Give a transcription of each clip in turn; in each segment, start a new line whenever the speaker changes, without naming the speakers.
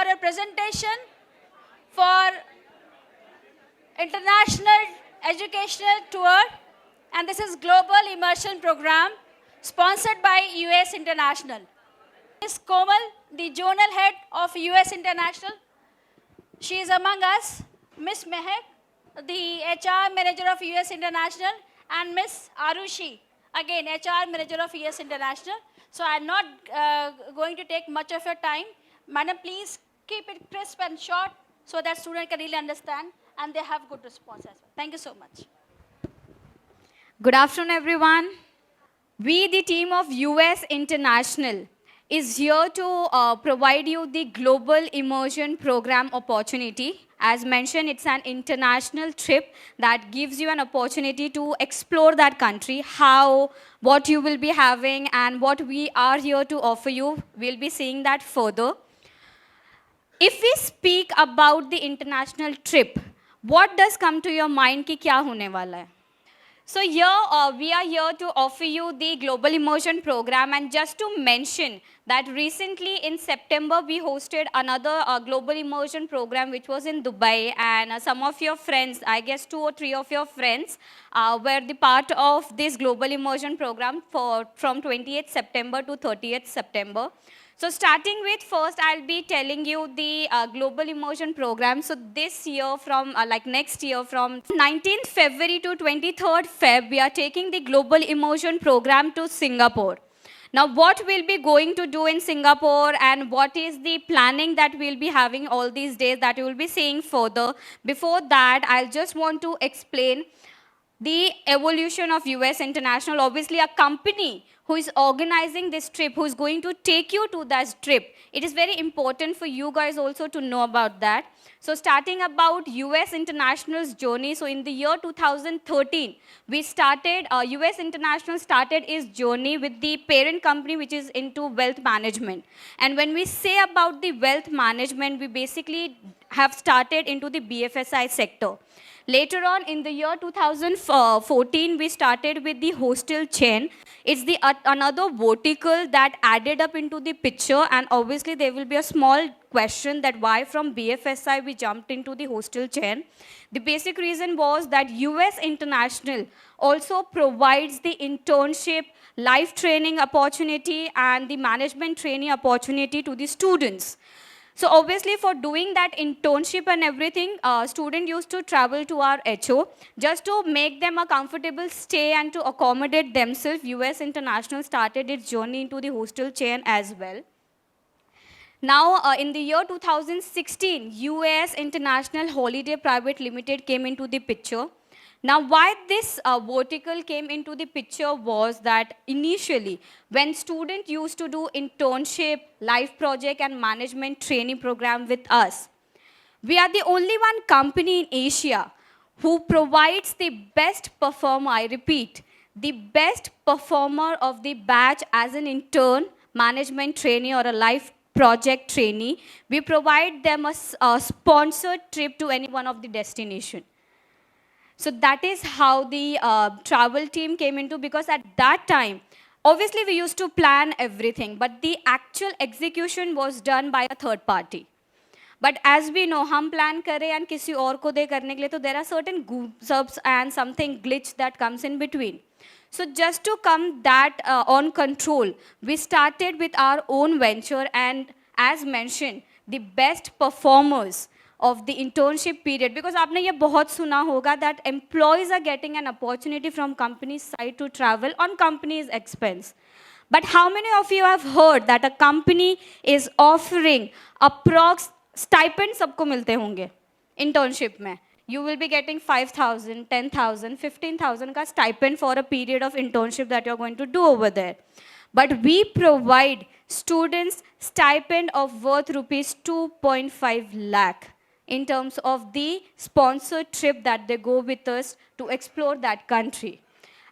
for a presentation for international educational tour, and this is Global Immersion Program sponsored by US International. Ms. Komal, the Zonal Head of US International, she is among us. Ms. Mehak, the HR Manager of US International, and Ms. Arushi, again HR Manager of US International. So I'm not going to take much of your time. Madam, please keep it crisp and short so that students can really understand and they have good response as well. Thank you so much.
Good afternoon, everyone. We, the team of US International, is here to provide you the Global Immersion Program opportunity. As mentioned, it's an international trip that gives you an opportunity to explore that country, what you will be having, and what we are here to offer you. We'll be seeing that further. If we speak about the international trip, what does come to your mind कि क्या होने वाला है? So here we are here to offer you the Global Immersion Program, and just to mention that recently in September we hosted another Global Immersion Program which was in Dubai, and some of your friends, I guess 2 or 3 of your friends were the part of this Global Immersion Program from 28th September to 30th September. So starting with first, I'll be telling you the Global Immersion Program. So this year next year from 19th February to 23rd Feb, we are taking the Global Immersion Program to Singapore. Now what we'll be going to do in Singapore and what is the planning that we'll be having all these days that you will be seeing further. Before that, I'll just want to explain the evolution of US International. Obviously, a company who is organizing this trip, who is going to take you to that trip. It is very important for you guys also to know about that. So starting about US International's journey, so in the year 2013, we started, US International started its journey with the parent company which is into wealth management. And when we say about the wealth management, we basically have started into the BFSI sector. Later on, in the year 2014, we started with the hostel chain. It's the another vertical that added up into the picture, and obviously there will be a small question that why from BFSI we jumped into the hostel chain. The basic reason was that US International also provides the internship, life training opportunity, and the management training opportunity to the students. So obviously for doing that internship and everything, students used to travel to our HO just to make them a comfortable stay and to accommodate themselves. US International started its journey into the hostel chain as well. Now in the year 2016, US International Holiday Private Limited came into the picture. Now, why this vertical came into the picture was that initially, when students used to do internship, life project, and management training program with us, we are the only one company in Asia who provides the best performer, I repeat, the best performer of the batch as an intern, management trainee, or a life project trainee. We provide them a sponsored trip to any one of the destination. So that is how the travel team came into, because at that time, obviously we used to plan everything, but the actual execution was done by a third party. But as we know, हम plan करें and किसी और को दे करने के लिए, तो there are certain goops and something glitch that comes in between. So just to come that on control, we started with our own venture, and as mentioned, the best performers of the internship period, because आपने ये बहुत सुना होगा that employees are getting an opportunity from company's side to travel on company's expense. But how many of you have heard that a company is offering approx stipend सबको मिलते होंगे internship में? You will be getting 5,000, 10,000, 15,000 का stipend for a period of internship that you're going to do over there. But we provide students stipend of worth rupees 2.5 lakh. In terms of the sponsored trip that they go with us to explore that country.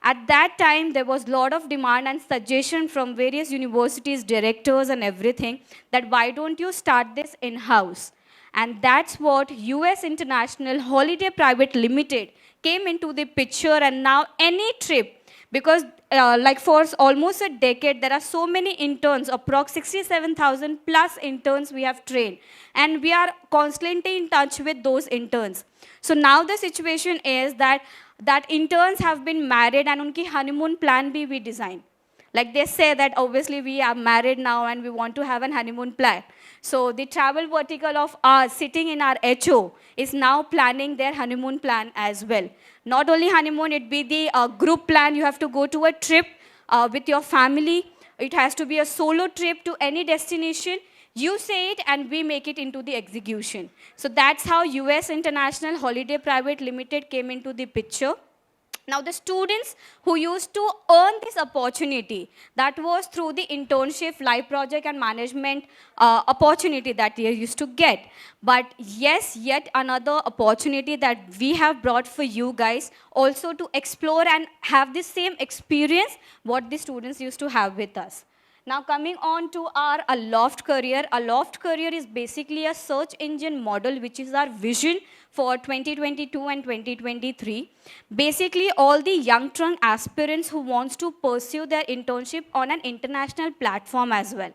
At that time, there was a lot of demand and suggestion from various universities, directors and everything, that why don't you start this in-house? And that's what US International Holiday Private Limited came into the picture, and now any trip, Because like for almost a decade, there are so many interns, approx 67,000 plus interns we have trained. And we are constantly in touch with those interns. So now the situation is that interns have been married and unki honeymoon plan bhi we design. Like they say that obviously we are married now and we want to have an honeymoon plan. So the travel vertical of us sitting in our HO is now planning their honeymoon plan as well. Not only honeymoon, it be the group plan. You have to go to a trip with your family. It has to be a solo trip to any destination. You say it and we make it into the execution. So that's how US International Holiday Private Limited came into the picture. Now, the students who used to earn this opportunity, that was through the internship, live project and management opportunity that they used to get. But yes, yet another opportunity that we have brought for you guys, also to explore and have the same experience what the students used to have with us. Now coming on to our Aloft career. Aloft career is basically a search engine model, which is our vision for 2022 and 2023. Basically, all the young trunk aspirants who wants to pursue their internship on an international platform as well.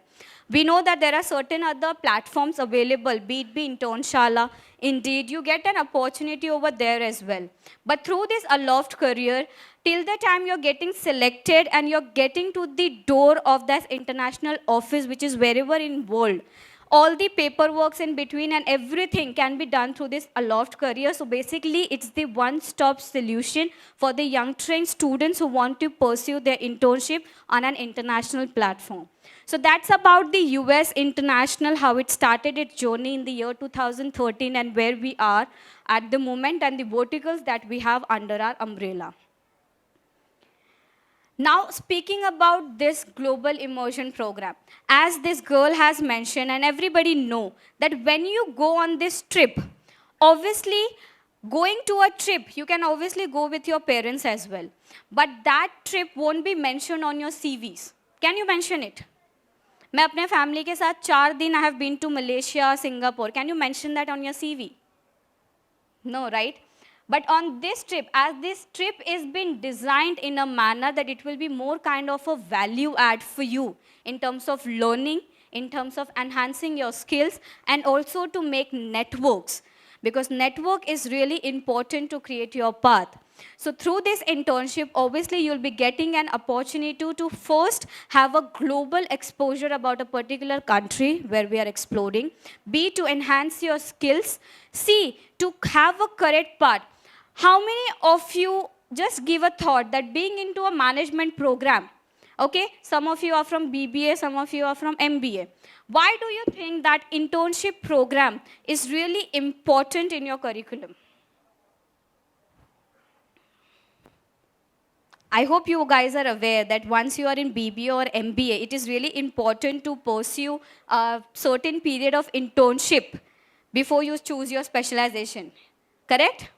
We know that there are certain other platforms available, be it be Internshala, Indeed, you get an opportunity over there as well. But through this Aloft career, till the time you're getting selected and you're getting to the door of that international office, which is wherever in world, all the paperwork in between and everything can be done through this Aloft career. So basically, it's the one-stop solution for the young trained students who want to pursue their internship on an international platform. So that's about the US International, how it started its journey in the year 2013 and where we are at the moment and the verticals that we have under our umbrella. Now, speaking about this global immersion program, as this girl has mentioned, and everybody know that when you go on this trip, obviously, going to a trip, you can obviously go with your parents as well. But that trip won't be mentioned on your CVs. Can you mention it? मैं अपने family के साथ 4 दिन I have been to Malaysia, Singapore. Can you mention that on your CV? No, right? But on this trip, as this trip is being designed in a manner that it will be more kind of a value add for you in terms of learning, in terms of enhancing your skills, and also to make networks. Because network is really important to create your path. So through this internship, obviously you'll be getting an opportunity to first have a global exposure about a particular country where we are exploring. B, to enhance your skills. C, to have a correct path. How many of you just give a thought that being into a management program, okay, some of you are from BBA, some of you are from MBA. Why do you think that internship program is really important in your curriculum? I hope you guys are aware that once you are in BBA or MBA, it is really important to pursue a certain period of internship before you choose your specialization. Correct?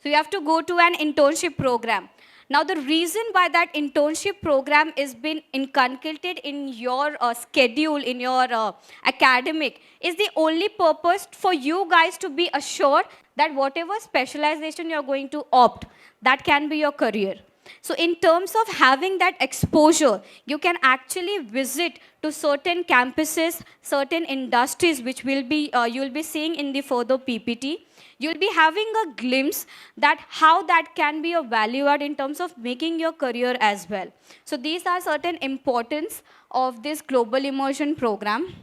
So you have to go to an internship program. Now the reason why that internship program is been inculcated in your schedule, in your academic, is the only purpose for you guys to be assured that whatever specialization you're going to opt, that can be your career. So in terms of having that exposure, you can actually visit to certain campuses, certain industries, which will be you'll be seeing in the further PPT. You'll be having a glimpse that how that can be a value add in terms of making your career as well. So these are certain importance of this global immersion program.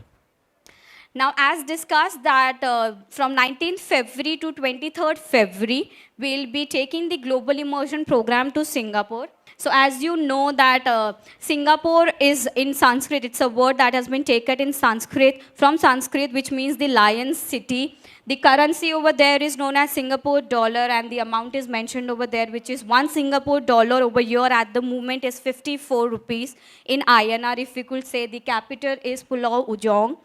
Now, as discussed that from 19th February to 23rd February, we'll be taking the Global Immersion Program to Singapore. So as you know that Singapore is in Sanskrit, it's a word that has been taken in Sanskrit, from Sanskrit, which means the lion's city. The currency over there is known as Singapore dollar, and the amount is mentioned over there, which is 1 Singapore dollar over here at the moment is 54 rupees in INR. If we could say the capital is Pulau Ujong.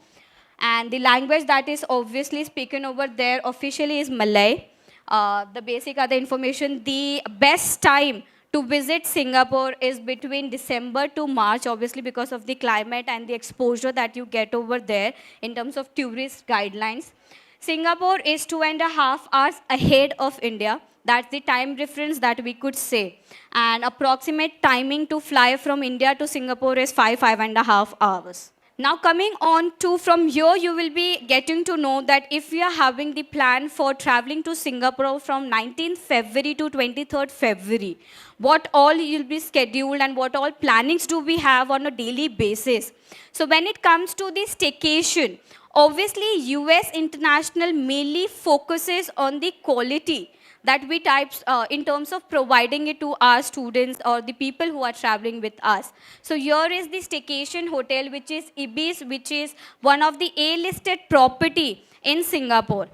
And the language that is obviously spoken over there officially is Malay. The basic other information, the best time to visit Singapore is between December to March, obviously because of the climate and the exposure that you get over there in terms of tourist guidelines. Singapore is 2.5 hours ahead of India. That's the time difference that we could say. And approximate timing to fly from India to Singapore is 5.5 hours. Now coming on to from here, you will be getting to know that if we are having the plan for traveling to Singapore from 19th February to 23rd February, what all you'll be scheduled and what all plannings do we have on a daily basis. So when it comes to the staycation, obviously US International mainly focuses on the quality that we types in terms of providing it to our students or the people who are traveling with us. So here is the staycation hotel, which is Ibis, which is one of the A-listed property in Singapore.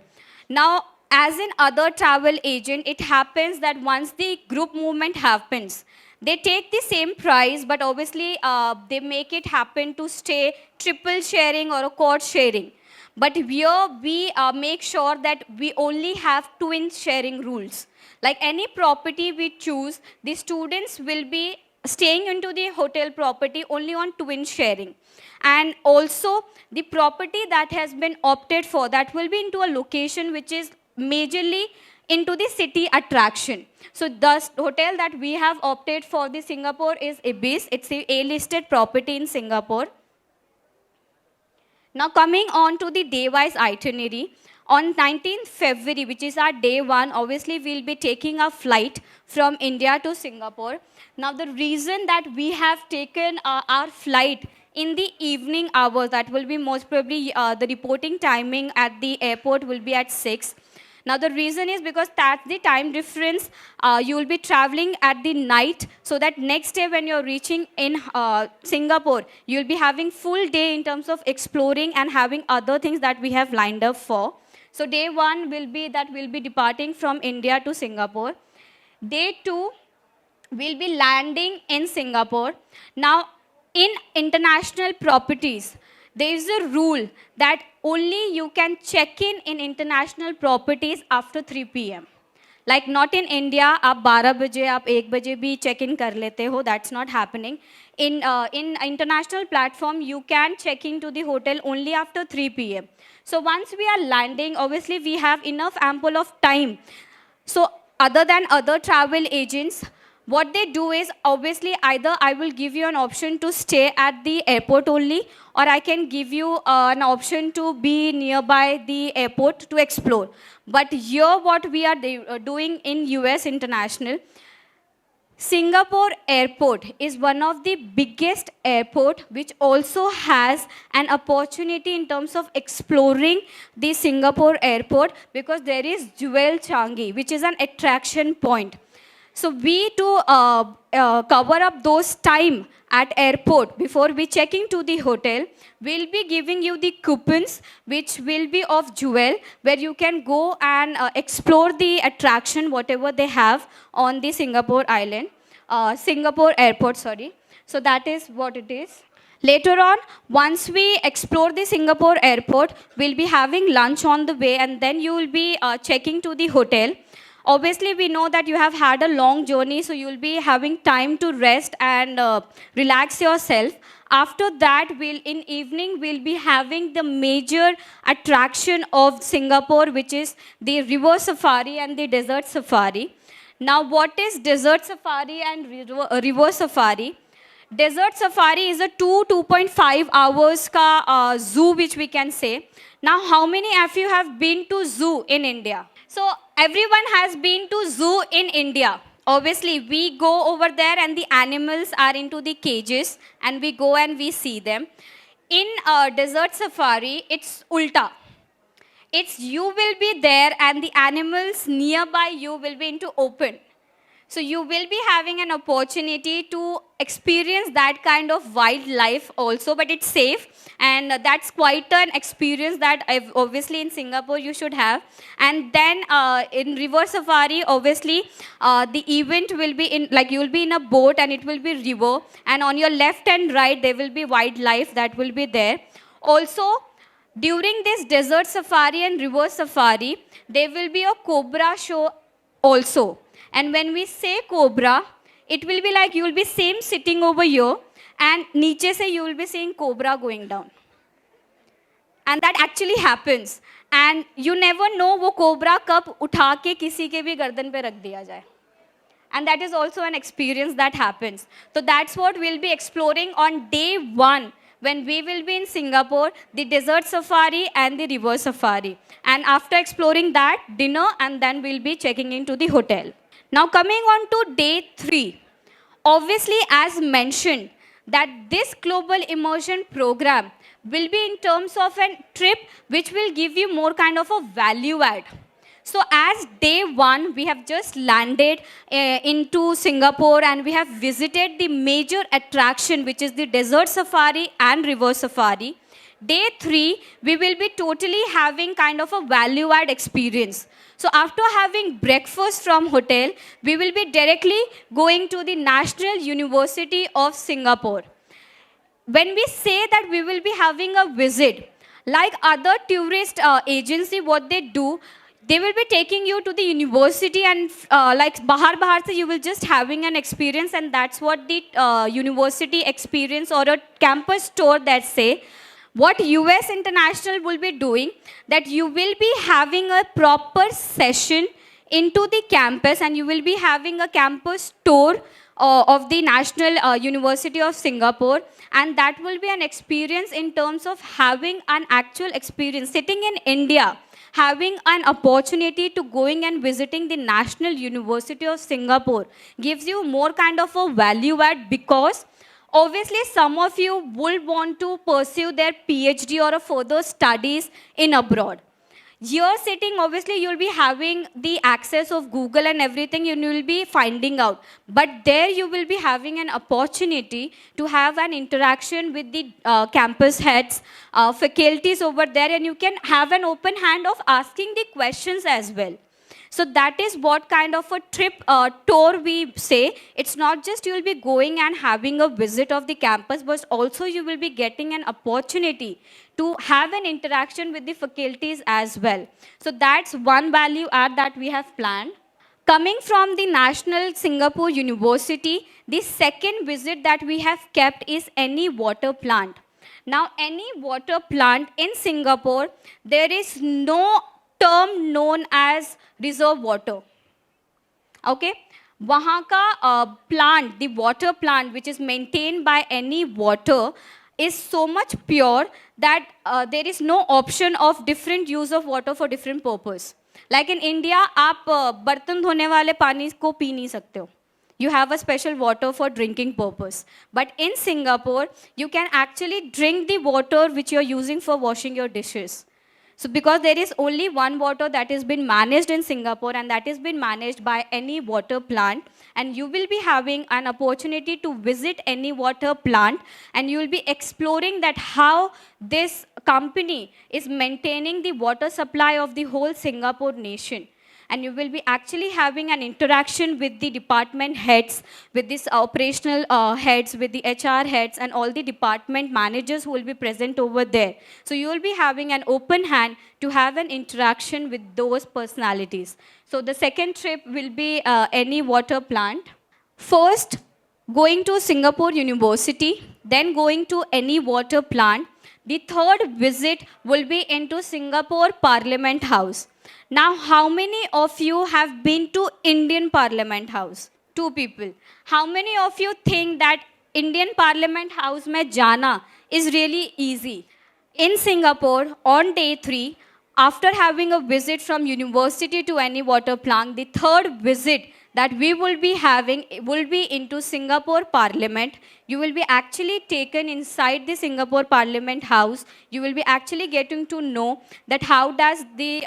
Now, as in other travel agent, it happens that once the group movement happens, they take the same price, but obviously they make it happen to stay triple sharing or a quad sharing. But here we make sure that we only have twin sharing rules. Like any property we choose, the students will be staying into the hotel property only on twin sharing. And also the property that has been opted for, that will be into a location which is majorly into the city attraction. So the hotel that we have opted for the Singapore is Ibis. It's a A-listed property in Singapore. Now coming on to the day-wise itinerary, on 19th February, which is our day one, obviously we'll be taking a flight from India to Singapore. Now the reason that we have taken our flight in the evening hours, that will be most probably the reporting timing at the airport will be at 6. Now the reason is because that's the time difference. You will be traveling at the night, so that next day when you're reaching in Singapore, you'll be having full day in terms of exploring and having other things that we have lined up for. So day one will be that we'll be departing from India to Singapore. Day two, we'll be landing in Singapore. Now in international properties, there is a rule that only you can check in international properties after 3 p.m. Like not in India, आप 12 बजे आप 1 बजे भी check in कर लेते हो. That's not happening. In international platform, you can check into the hotel only after 3 p.m. So once we are landing, obviously we have enough ample of time. So other than other travel agents, what they do is, obviously, either I will give you an option to stay at the airport only, or I can give you an option to be nearby the airport to explore. But here what we are doing in US International, Singapore airport is one of the biggest airport which also has an opportunity in terms of exploring the Singapore airport, because there is Jewel Changi, which is an attraction point. So we to cover up those time at airport before we check into the hotel, we'll be giving you the coupons which will be of Jewel, where you can go and explore the attraction, whatever they have on the Singapore island, Singapore airport, sorry. So that is what it is. Later on, once we explore the Singapore airport, we'll be having lunch on the way, and then you will be checking to the hotel. Obviously, we know that you have had a long journey, so you'll be having time to rest and relax yourself. After that, in evening, we'll be having the major attraction of Singapore, which is the river safari and the desert safari. Now, what is desert safari and river safari? Desert safari is a 2.5 hours ka zoo, which we can say. Now, how many of you have been to zoo in India? So everyone has been to zoo in India. Obviously, we go over there and the animals are into the cages and we go and we see them. In desert safari, it's ulta. It's you will be there and the animals nearby you will be into open. So you will be having an opportunity to experience that kind of wildlife also, but it's safe, and that's quite an experience that obviously in Singapore you should have. And then in river safari, obviously the event will be in, like you will be in a boat and it will be river, and on your left and right there will be wildlife that will be there. Also, during this desert safari and river safari, there will be a cobra show also. And when we say cobra, it will be like you will be same sitting over here, and niche se you will be seeing cobra going down. And that actually happens. and you never know वो cobra कब उठा के किसी के भी गर्दन पे रख दिया जाए. And that is also an experience that happens. So that's what we'll be exploring on day 1 when we will be in Singapore, the desert safari and the river safari. And after exploring that, dinner, and then we'll be checking into the hotel. Now coming on to day 3. Obviously, as mentioned, that this global immersion program will be in terms of a trip which will give you more kind of a value add. So as day 1, we have just landed into Singapore and we have visited the major attraction, which is the desert safari and river safari. Day 3, we will be totally having kind of a value add experience. So after having breakfast from hotel, we will be directly going to the National University of Singapore. When we say that we will be having a visit, like other tourist agency, what they do, they will be taking you to the university and like bahar se you will just having an experience, and that's what the university experience or a campus tour that say. What US International will be doing, that you will be having a proper session into the campus and you will be having a campus tour of the National University of Singapore, and that will be an experience in terms of having an actual experience sitting in India, having an opportunity to going and visiting the National University of Singapore gives you more kind of a value add, because obviously some of you will want to pursue their PhD or a further studies in abroad. Here sitting, obviously you'll be having the access of Google and everything, you will be finding out. But there you will be having an opportunity to have an interaction with the campus heads, faculties over there, and you can have an open hand of asking the questions as well. So that is what kind of a trip tour we say. It's not just you will be going and having a visit of the campus, but also you will be getting an opportunity to have an interaction with the faculties as well. So that's one value add that we have planned. Coming from the National Singapore University, the second visit that we have kept is any water plant. Now, any water plant in Singapore, there is no term known as reserve water. Okay? वहाँ का plant, the water plant which is maintained by any water is so much pure that there is no option of different use of water for different purpose. Like in India, आप बर्तन धोने वाले पानी को P नहीं सकते हो. You have a special water for drinking purpose. But in Singapore, you can actually drink the water which you're using for washing your dishes. So because there is only one water that has been managed in Singapore, and that has been managed by any water plant, and you will be having an opportunity to visit any water plant, and you will be exploring that how this company is maintaining the water supply of the whole Singapore nation. And you will be actually having an interaction with the department heads, with these operational heads, with the HR heads, and all the department managers who will be present over there. So you will be having an open hand to have an interaction with those personalities. So the second trip will be any water plant. First, going to Singapore University, then going to any water plant. The third visit will be into Singapore Parliament House. Now, how many of you have been to Indian Parliament House? 2 people. How many of you think that Indian Parliament House mein jana is really easy? In Singapore, on day 3, after having a visit from university to any water plant, the third visit that we will be having will be into Singapore Parliament. You will be actually taken inside the Singapore Parliament House. You will be actually getting to know that how does the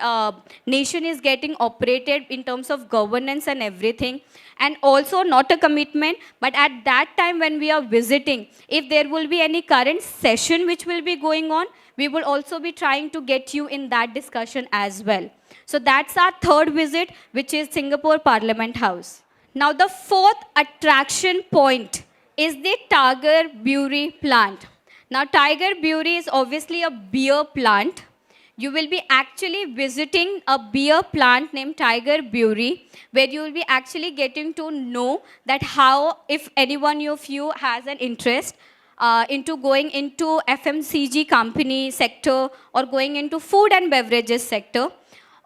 nation is getting operated in terms of governance and everything. And also not a commitment, but at that time when we are visiting, if there will be any current session which will be going on, we will also be trying to get you in that discussion as well. So that's our third visit, which is Singapore Parliament House. Now the fourth attraction point is the Tiger Brewery plant. Now Tiger Brewery is obviously a beer plant. You will be actually visiting a beer plant named Tiger Brewery, where you will be actually getting to know that how, if anyone of you has an interest, into going into FMCG company sector or going into food and beverages sector.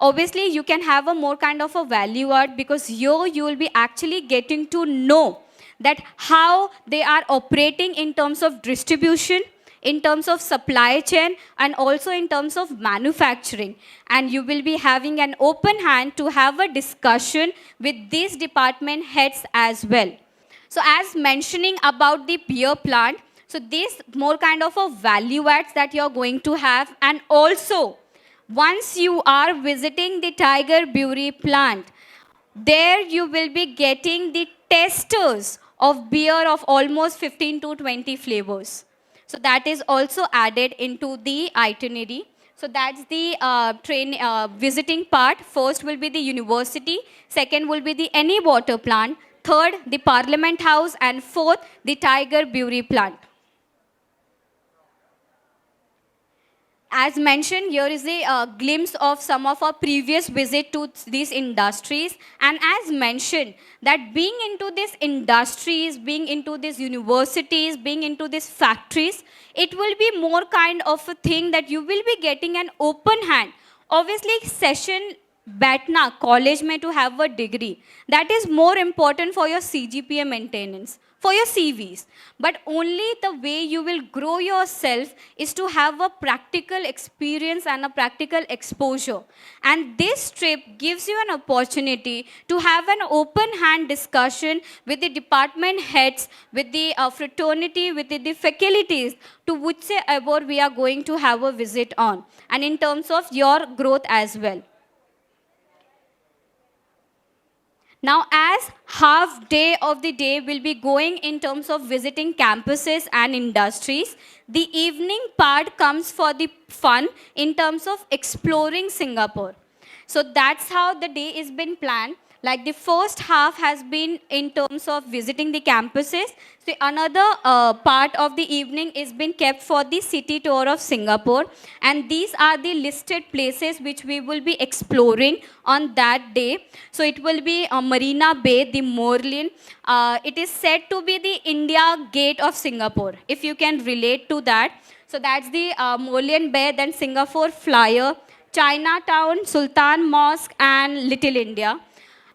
Obviously, you can have a more kind of a value add because here you will be actually getting to know that how they are operating in terms of distribution, in terms of supply chain, and also in terms of manufacturing. And you will be having an open hand to have a discussion with these department heads as well. So as mentioning about the beer plant, so this more kind of a value adds that you're going to have. And also, once you are visiting the Tiger Brewery plant, there you will be getting the testers of beer of almost 15 to 20 flavors. So that is also added into the itinerary. So that's the visiting part. First will be the university. Second will be the any water plant. Third, the Parliament House. And fourth, the Tiger Brewery plant. As mentioned, here is a glimpse of some of our previous visit to these industries. And as mentioned, that being into these industries, being into these universities, being into these factories, it will be more kind of a thing that you will be getting an open hand. Obviously, session बैठना college में to have a degree, that is more important for your CGPA maintenance, for your CVs. But only the way you will grow yourself is to have a practical experience and a practical exposure. And this trip gives you an opportunity to have an open hand discussion with the department heads, with the fraternity, with the faculties, to whichever we are going to have a visit on, and in terms of your growth as well. Now, as half day of the day will be going in terms of visiting campuses and industries, the evening part comes for the fun in terms of exploring Singapore. So that's how the day is been planned. Like the first half has been in terms of visiting the campuses. So another part of the evening is been kept for the city tour of Singapore. And these are the listed places which we will be exploring on that day. So it will be Marina Bay, the Merlion. It is said to be the India Gate of Singapore, if you can relate to that. So that's the Merlion Bay, then Singapore Flyer, Chinatown, Sultan Mosque, and Little India.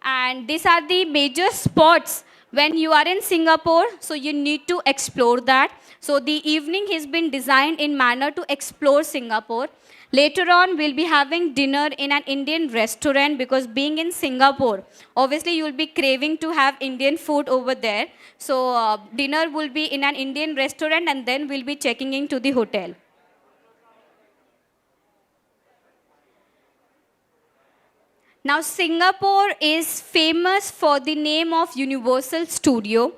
And these are the major spots when you are in Singapore, so you need to explore that. So the evening has been designed in manner to explore Singapore. Later on, we'll be having dinner in an Indian restaurant because being in Singapore, obviously you'll be craving to have Indian food over there. So dinner will be in an Indian restaurant and then we'll be checking into the hotel. Now, Singapore is famous for the name of Universal Studio.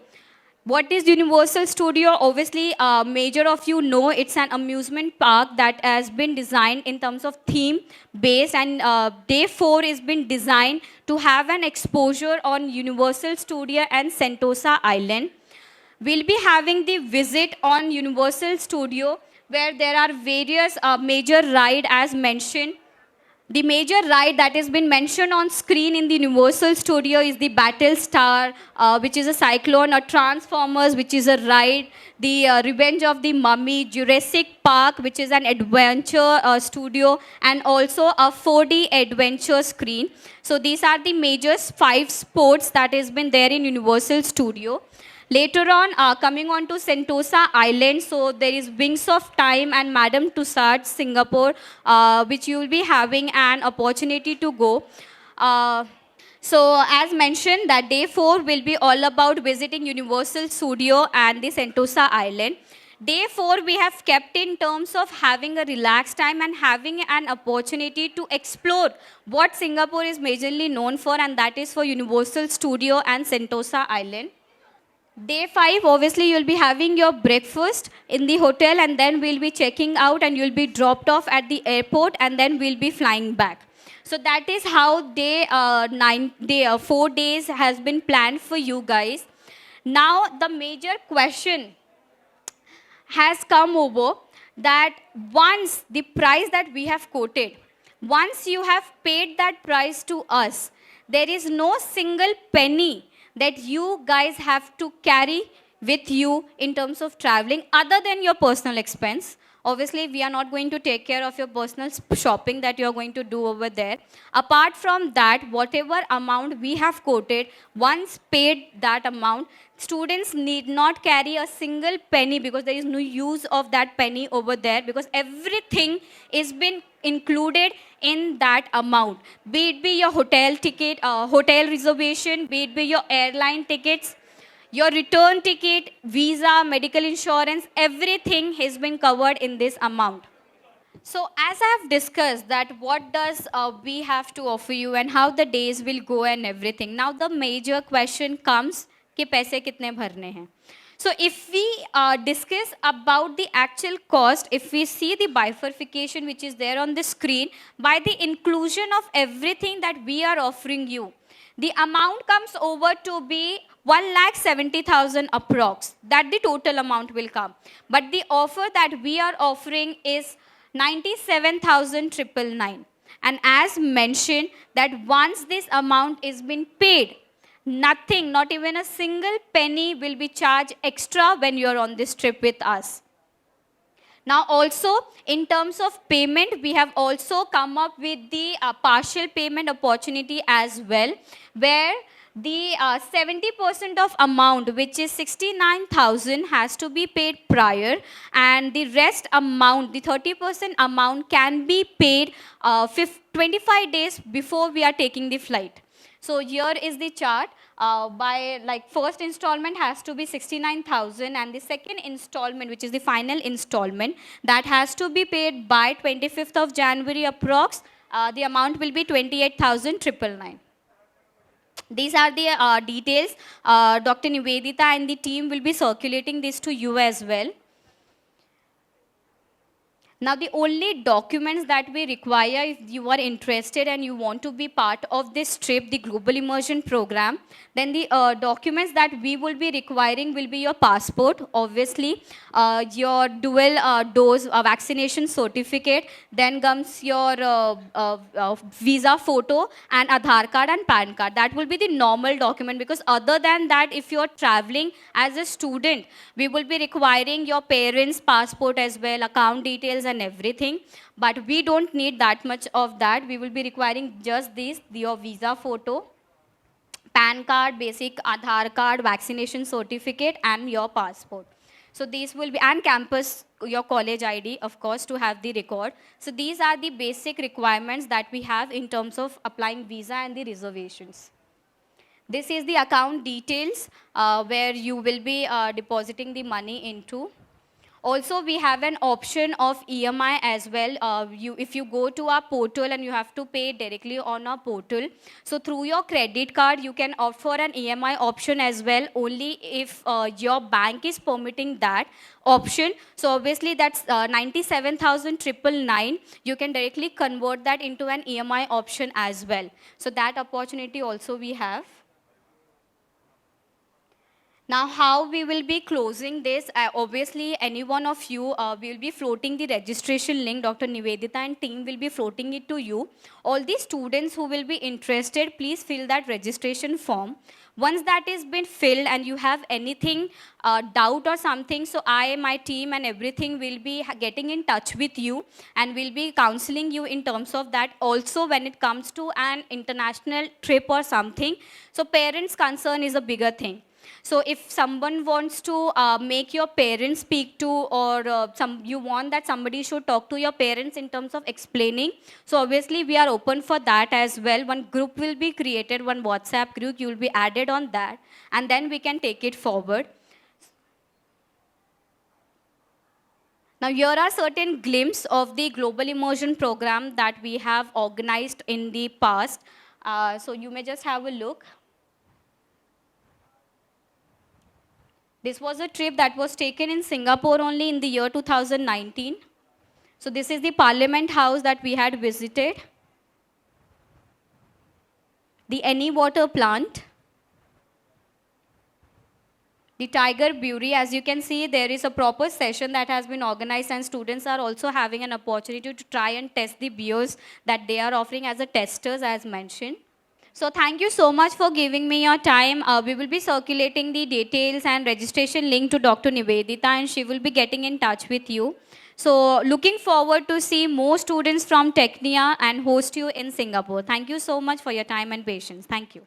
What is Universal Studio? Obviously, major of you know it's an amusement park that has been designed in terms of theme base, and day 4 is been designed to have an exposure on Universal Studio and Sentosa Island. We'll be having the visit on Universal Studio where there are various major rides as mentioned. The major ride that has been mentioned on screen in the Universal Studio is the Battle Star, which is a cyclone, or Transformers, which is a ride, the Revenge of the Mummy, Jurassic Park, which is an adventure studio, and also a 4D adventure screen. So these are the major 5 sports that has been there in Universal Studio. Later on, coming on to Sentosa Island, so there is Wings of Time and Madame Tussauds, Singapore, which you will be having an opportunity to go. So as mentioned, that day 4 will be all about visiting Universal Studio and the Sentosa Island. Day 4 we have kept in terms of having a relaxed time and having an opportunity to explore what Singapore is majorly known for, and that is for Universal Studio and Sentosa Island. Day 5, obviously, you'll be having your breakfast in the hotel, and then we'll be checking out and you'll be dropped off at the airport, and then we'll be flying back. So that is how day 4 days has been planned for you guys. Now, the major question has come over that once the price that we have quoted, once you have paid that price to us, there is no single penny that you guys have to carry with you in terms of traveling other than your personal expense. Obviously, we are not going to take care of your personal shopping that you're going to do over there. Apart from that, whatever amount we have quoted, once paid that amount, students need not carry a single penny because there is no use of that penny over there because everything is been included in that amount. Be it be your hotel ticket, hotel reservation, be it be your airline tickets, your return ticket, visa, medical insurance, everything has been covered in this amount. So as I have discussed that what does we have to offer you and how the days will go and everything. Now the major question comes कि पैसे कितने भरने हैं. So if we discuss about the actual cost, if we see the bifurcation which is there on the screen, by the inclusion of everything that we are offering you, the amount comes over to be 1,70,000 approx. That the total amount will come. But the offer that we are offering is 97,999. And as mentioned, that once this amount is been paid, nothing, not even a single penny will be charged extra when you're on this trip with us. Now also, in terms of payment, we have also come up with the partial payment opportunity as well, where the 70% of amount, which is 69,000, has to be paid prior, and the rest amount, the 30% amount, can be paid 25 days before we are taking the flight. So here is the chart. By like first installment has to be 69,000 and the second installment, which is the final installment, that has to be paid by 25th of January approx. The amount will be 28,999. These are the details. Dr. Nivedita and the team will be circulating this to you as well. Now, the only documents that we require if you are interested and you want to be part of this trip, the Global Immersion Program, then the documents that we will be requiring will be your passport, obviously, your dual dose vaccination certificate, then comes your visa photo and Aadhaar card and PAN card. That will be the normal document because other than that, if you're traveling as a student, we will be requiring your parents' passport as well, account details and everything, but we don't need that much of that. We will be requiring just this, your visa photo, PAN card, basic Aadhaar card, vaccination certificate and your passport. So these will be, and campus, your college ID, of course, to have the record. So these are the basic requirements that we have in terms of applying visa and the reservations. This is the account details where you will be depositing the money into. Also, we have an option of EMI as well. If you go to our portal and you have to pay directly on our portal. So through your credit card, you can opt for an EMI option as well, only if your bank is permitting that option. So obviously that's 97,999. You can directly convert that into an EMI option as well. So that opportunity also we have. Now, how we will be closing this, obviously, any one of you will be floating the registration link. Dr. Nivedita and team will be floating it to you. All the students who will be interested, please fill that registration form. Once that is been filled and you have anything, doubt or something, so my team and everything will be getting in touch with you and will be counseling you in terms of that. Also, when it comes to an international trip or something, so parents' concern is a bigger thing. So if someone wants to make your parents speak to, or you want that somebody should talk to your parents in terms of explaining, so obviously we are open for that as well. One group will be created, one WhatsApp group, you will be added on that, and then we can take it forward. Now here are certain glimpses of the Global Immersion program that we have organized in the past. So you may just have a look. This was a trip that was taken in Singapore only in the year 2019. So this is the Parliament House that we had visited. The Any Water plant. The Tiger Brewery, as you can see, there is a proper session that has been organized and students are also having an opportunity to try and test the beers that they are offering as a testers as mentioned. So thank you so much for giving me your time. We will be circulating the details and registration link to Dr. Nivedita, and she will be getting in touch with you. So looking forward to see more students from Tecnia and host you in Singapore. Thank you so much for your time and patience. Thank you.